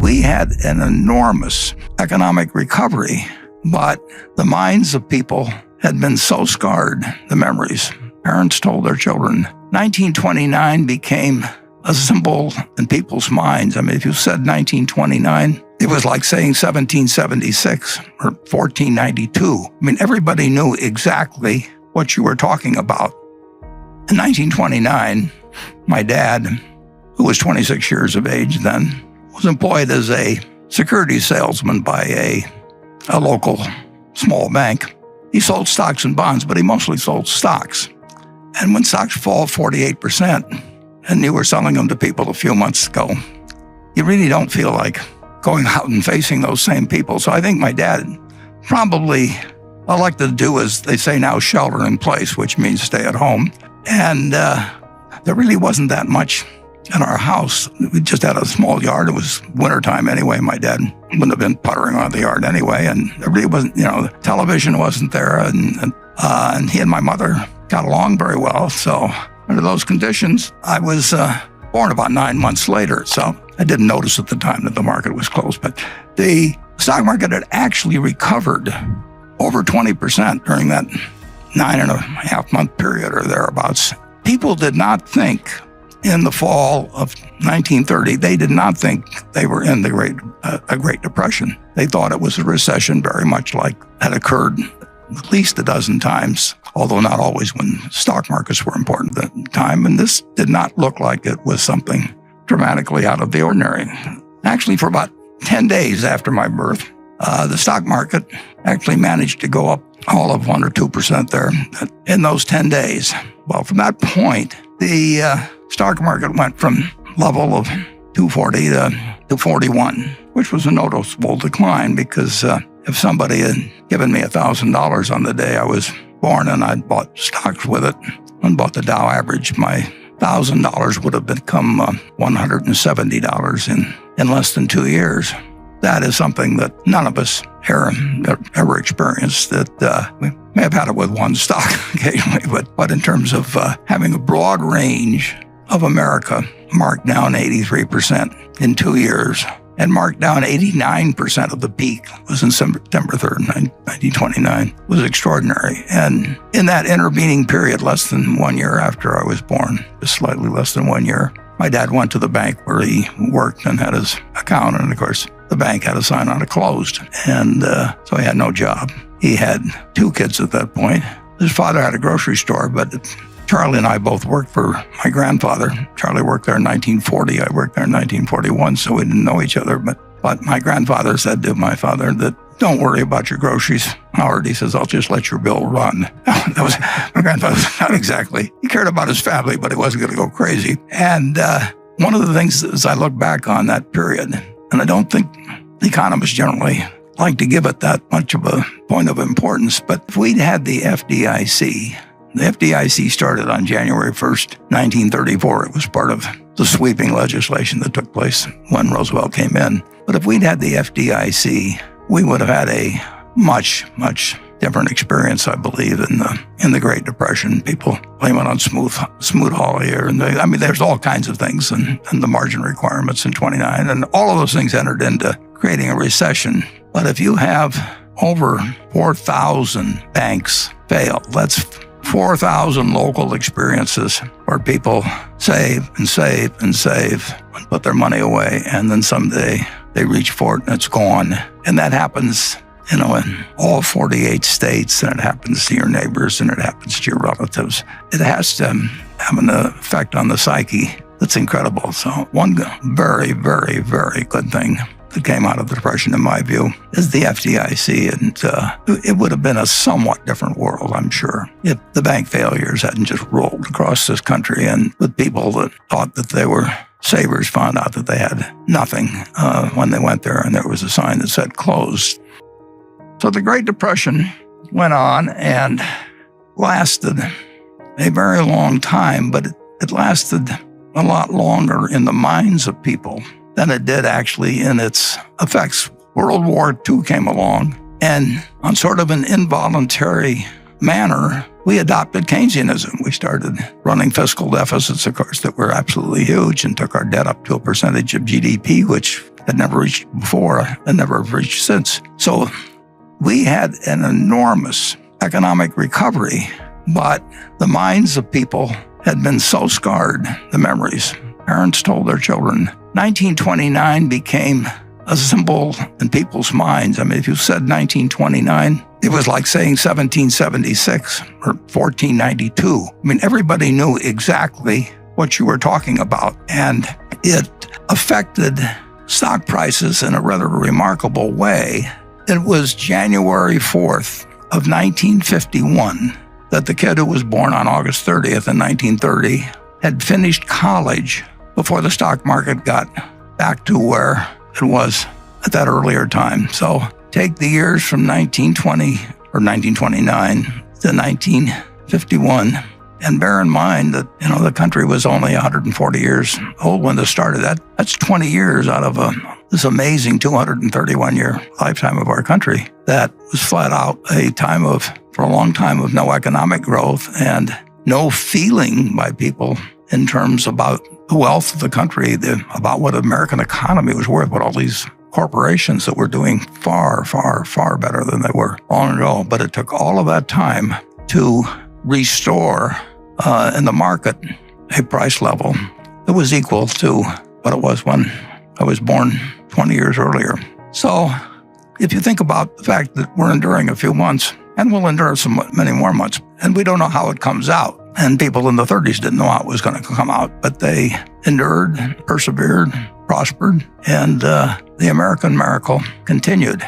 We had an enormous economic recovery, but the minds of people had been so scarred, the memories. Parents told their children. 1929 became a symbol in people's minds. I mean, if you said 1929, it was like saying 1776 or 1492. I mean, everybody knew exactly what you were talking about. In 1929, my dad, who was 26 years of age then, was employed as a securities salesman by a local small bank. He sold stocks and bonds, but he mostly sold stocks. And when stocks fall 48%, and you were selling them to people a few months ago, you really don't feel like going out and facing those same people. So I think my dad probably elected to do, as they say now, shelter in place, which means stay at home. And there really wasn't that much in our house. We just had a small yard. It was wintertime anyway. My dad wouldn't have been puttering around the yard anyway. And there really wasn't, the television wasn't there. And he and my mother got along very well. So under those conditions, I was born about 9 months later. So I didn't notice at the time that the market was closed. But the stock market had actually recovered over 20% during that 9.5 month period or thereabouts. People did not think in the fall of 1930, they did not think they were in a Great Depression. They thought it was a recession, very much like had occurred at least a dozen times, although not always when stock markets were important at the time. And this did not look like it was something dramatically out of the ordinary. Actually, for about 10 days after my birth, the stock market actually managed to go up all of 1 or 2% there in those 10 days. Well, from that point, the stock market went from level of 240 to 41, which was a noticeable decline because if somebody had given me $1,000 on the day I was born and I'd bought stocks with it and bought the Dow average, my $1,000 would have become $170 in less than 2 years. That is something that none of us ever experienced. That we may have had it with one stock occasionally, but in terms of having a broad range of America marked down 83% in 2 years and marked down 89% of the peak was in September 3rd, 1929, was extraordinary. And in that intervening period, less than 1 year after I was born, just slightly less than 1 year, my dad went to the bank where he worked and had his account. And of course, the bank had a sign on it closed. And so he had no job. He had 2 kids at that point. His father had a grocery store, but Charlie and I both worked for my grandfather. Charlie worked there in 1940. I worked there in 1941, so we didn't know each other. But my grandfather said to my father that, "Don't worry about your groceries, Howard." He says, "I'll just let your bill run." That was my grandfather. Not exactly. He cared about his family, but he wasn't going to go crazy. And one of the things as I look back on that period, and I don't think the economists generally like to give it that much of a point of importance, but if we'd had the FDIC, the FDIC started on January 1st, 1934. It was part of the sweeping legislation that took place when Roosevelt came in. But if we'd had the FDIC, we would have had a much, much different experience, I believe, in the Great Depression. People blame it on Smoot-Hawley, there's all kinds of things, and the margin requirements in 29, and all of those things entered into creating a recession. But if you have over 4,000 banks fail, that's 4,000 local experiences where people save and save and save and put their money away, and then someday they reach for it and it's gone. And that happens, in all 48 states, and it happens to your neighbors and it happens to your relatives. It has to have an effect on the psyche that's incredible. So one very, very, very good thing that came out of the Depression, in my view, is the FDIC. And it would have been a somewhat different world, I'm sure, if the bank failures hadn't just rolled across this country, and the people that thought that they were savers found out that they had nothing when they went there, and there was a sign that said closed. So the Great Depression went on and lasted a very long time, but it lasted a lot longer in the minds of people than it did actually in its effects. World War II came along, and on sort of an involuntary manner, we adopted Keynesianism. We started running fiscal deficits, of course, that were absolutely huge, and took our debt up to a percentage of GDP, which had never reached before and never have reached since. So we had an enormous economic recovery, but the minds of people had been so scarred, the memories. Parents told their children. 1929 became a symbol in people's minds. I mean, if you said 1929, it was like saying 1776 or 1492. I mean, everybody knew exactly what you were talking about, and it affected stock prices in a rather remarkable way. It was January 4th of 1951 that the kid who was born on August 30th in 1930 had finished college before the stock market got back to where it was at that earlier time. So take the years from 1920 or 1929 to 1951, and bear in mind that, the country was only 140 years old when this started. That's 20 years out of this amazing 231-year lifetime of our country. That was flat out a time for a long time of no economic growth and no feeling by people in terms about the wealth of the country, about what the American economy was worth, what all these corporations that were doing far, far, far better than they were long ago. But it took all of that time to restore in the market a price level that was equal to what it was when I was born 20 years earlier. So if you think about the fact that we're enduring a few months, and we'll endure many more months, and we don't know how it comes out. And people in the 30s didn't know how it was going to come out, but they endured, persevered, prospered, and the American miracle continued.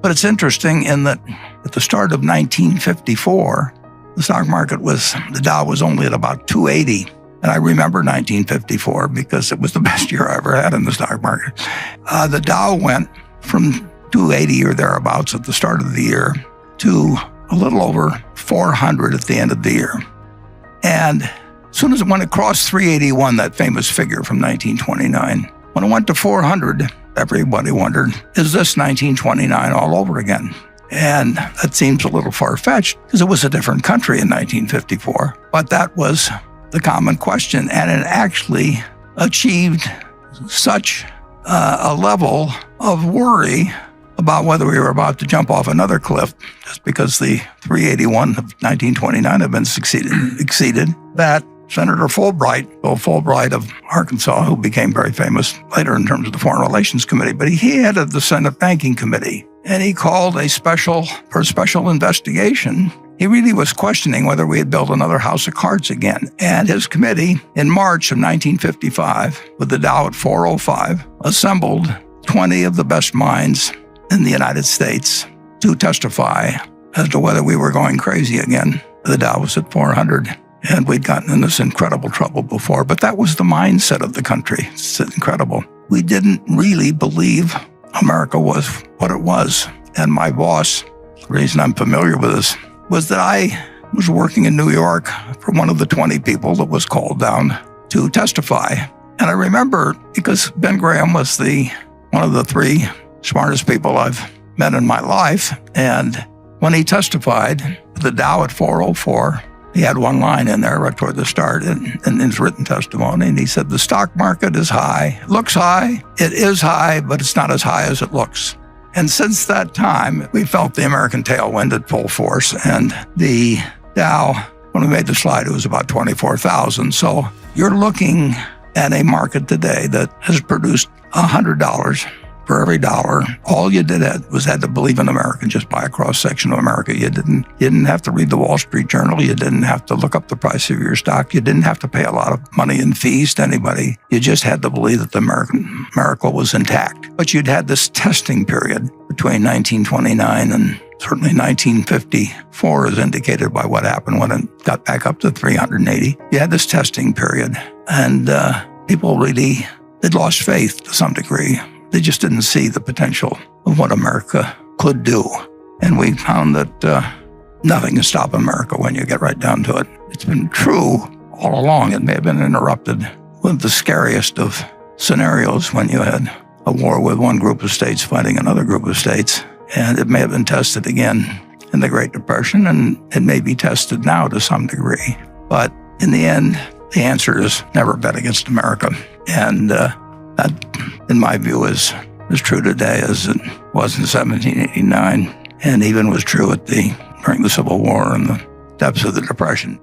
But it's interesting in that at the start of 1954, the stock market the Dow was only at about 280. And I remember 1954 because it was the best year I ever had in the stock market. The Dow went from 280 or thereabouts at the start of the year to a little over 400 at the end of the year. And as soon as when it crossed 381, that famous figure from 1929, when it went to 400, everybody wondered, is this 1929 all over again? And that seems a little far-fetched because it was a different country in 1954. But that was the common question, and it actually achieved such a level of worry about whether we were about to jump off another cliff, just because the 381 of 1929 had been exceeded, that Senator Bill Fulbright of Arkansas, who became very famous later in terms of the Foreign Relations Committee, but he headed the Senate Banking Committee, and he called for a special investigation. He really was questioning whether we had built another house of cards again. And his committee, in March of 1955, with the Dow at 405, assembled 20 of the best minds in the United States to testify as to whether we were going crazy again. The Dow was at 400, and we'd gotten in this incredible trouble before, but that was the mindset of the country. It's incredible. We didn't really believe America was what it was. And my boss, the reason I'm familiar with this, was that I was working in New York for one of the 20 people that was called down to testify. And I remember, because Ben Graham was one of the 3 smartest people I've met in my life. And when he testified, the Dow at 404, he had one line in there right toward the start in his written testimony. And he said, the stock market is high, looks high, it is high, but it's not as high as it looks. And since that time, we felt the American tailwind at full force. And the Dow, when we made the slide, it was about 24,000. So you're looking at a market today that has produced $100 for every dollar. All you did was had to believe in America, just buy a cross-section of America. You didn't have to read the Wall Street Journal. You didn't have to look up the price of your stock. You didn't have to pay a lot of money in fees to anybody. You just had to believe that the American miracle was intact. But you'd had this testing period between 1929 and certainly 1954, as indicated by what happened when it got back up to 380. You had this testing period, and people really, they'd lost faith to some degree. They just didn't see the potential of what America could do. And we found that nothing can stop America when you get right down to it. It's been true all along. It may have been interrupted with the scariest of scenarios when you had a war with one group of states fighting another group of states. And it may have been tested again in the Great Depression, and it may be tested now to some degree. But in the end, the answer is never bet against America. And that, in my view, is as true today as it was in 1789, and even was true during the Civil War and the depths of the Depression.